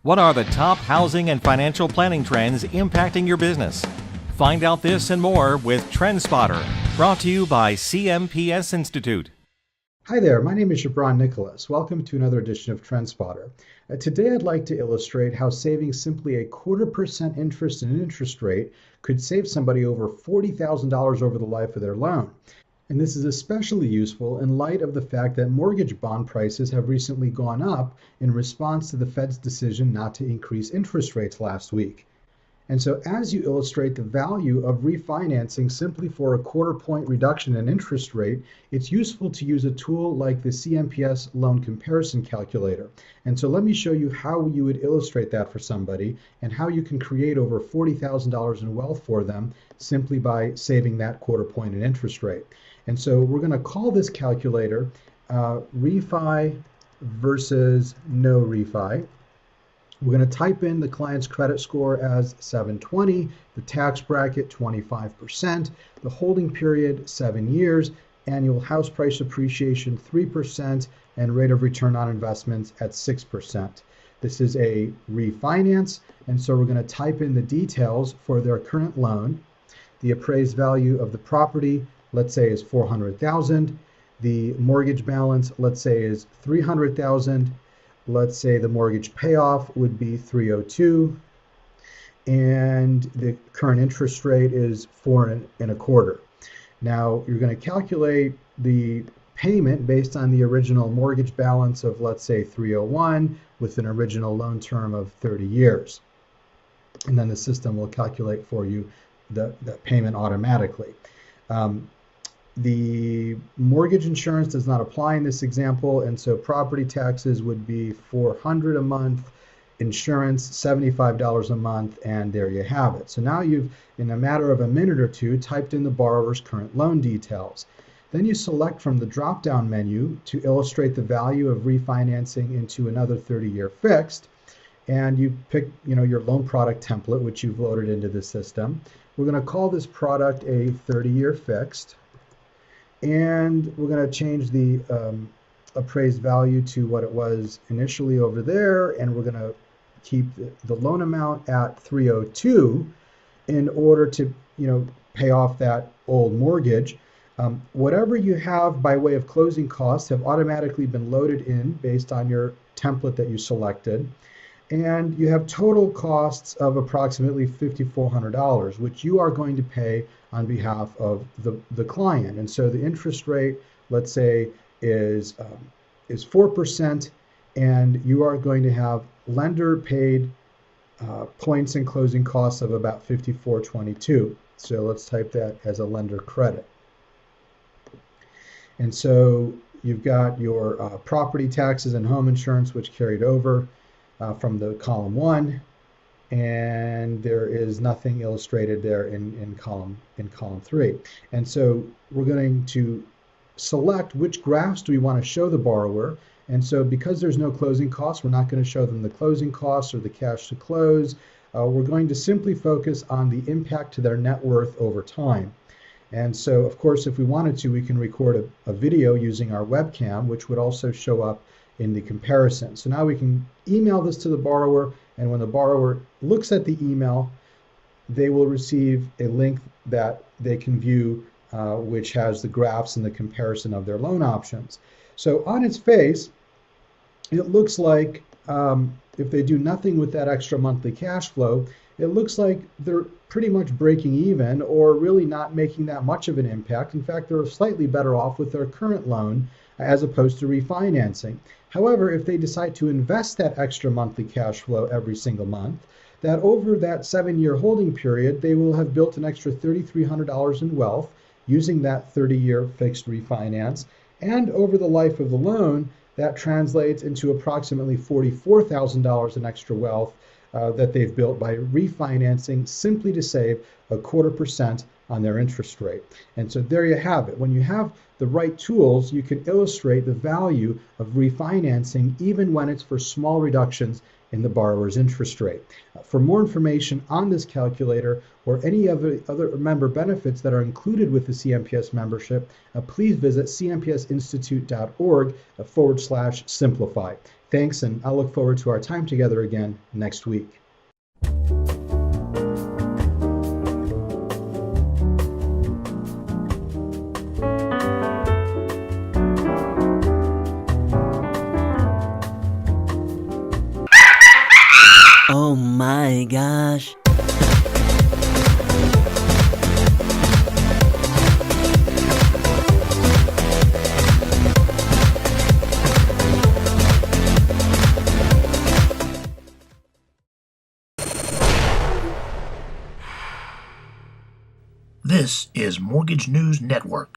What are the top housing and financial planning trends impacting your business? Find out this and more with TrendSpotter, brought to you by CMPS Institute. Hi there, my name is Jabron Nicholas. Welcome to another edition of TrendSpotter. Today I'd like to illustrate how saving simply 0.25% interest in an interest rate could save somebody over $40,000 over the life of their loan. And this is especially useful in light of the fact that mortgage bond prices have recently gone up in response to the Fed's decision not to increase interest rates last week. And so as you illustrate the value of refinancing simply for a 0.25 point reduction in interest rate, it's useful to use a tool like the CMPS loan comparison calculator. And so let me show you how you would illustrate that for somebody and how you can create over $40,000 in wealth for them simply by saving that 0.25 point in interest rate. And so we're going to call this calculator refi versus no refi. We're going to type in the client's credit score as 720, the tax bracket 25%, the holding period 7 years, annual house price appreciation 3%, and rate of return on investments at 6%. This is a refinance, and so we're going to type in the details for their current loan. The appraised value of the property, let's say, is $400,000. The mortgage balance, let's say, is $300,000. Let's say the mortgage payoff would be $302,000, and the current interest rate is 4.25%. Now you're going to calculate the payment based on the original mortgage balance of, let's say, $301,000 with an original loan term of 30 years. And then the system will calculate for you the payment automatically. The mortgage insurance does not apply in this example, and so property taxes would be $400 a month, insurance $75 a month, and there you have it. So now you've, in a matter of a minute or two, typed in the borrower's current loan details. Then you select from the drop-down menu to illustrate the value of refinancing into another 30-year fixed, and you pick, your loan product template, which you've loaded into the system. We're going to call this product a 30-year fixed. And we're going to change the appraised value to what it was initially over there, and we're going to keep the loan amount at $302,000 in order to, pay off that old mortgage. Whatever you have by way of closing costs have automatically been loaded in based on your template that you selected. And you have total costs of approximately $5,400, which you are going to pay on behalf of the client. And so the interest rate, let's say, is 4%, and you are going to have lender paid points and closing costs of about $5,422. So let's type that as a lender credit. And so you've got your property taxes and home insurance, which carried over from the column 1, and there is nothing illustrated there in column 3. And so we're going to select which graphs do we want to show the borrower. And so because there's no closing costs, we're not going to show them the closing costs or the cash to close. We're going to simply focus on the impact to their net worth over time. And so, of course, if we wanted to, we can record a video using our webcam, which would also show up in the comparison. So now we can email this to the borrower, and when the borrower looks at the email, they will receive a link that they can view, which has the graphs and the comparison of their loan options. So on its face, it looks like if they do nothing with that extra monthly cash flow, it looks like they're pretty much breaking even or really not making that much of an impact. In fact, they're slightly better off with their current loan as opposed to refinancing. However, if they decide to invest that extra monthly cash flow every single month, that over that 7-year holding period, they will have built an extra $3,300 in wealth using that 30-year fixed refinance. And over the life of the loan, that translates into approximately $44,000 in extra wealth that they've built by refinancing simply to save 0.25% on their interest rate. And so there you have it. When you have the right tools, you can illustrate the value of refinancing even when it's for small reductions in the borrower's interest rate. For more information on this calculator or any other member benefits that are included with the CMPS membership, please visit cmpsinstitute.org/simplify. Thanks, and I look forward to our time together again next week. Oh my gosh. This is Mortgage News Network.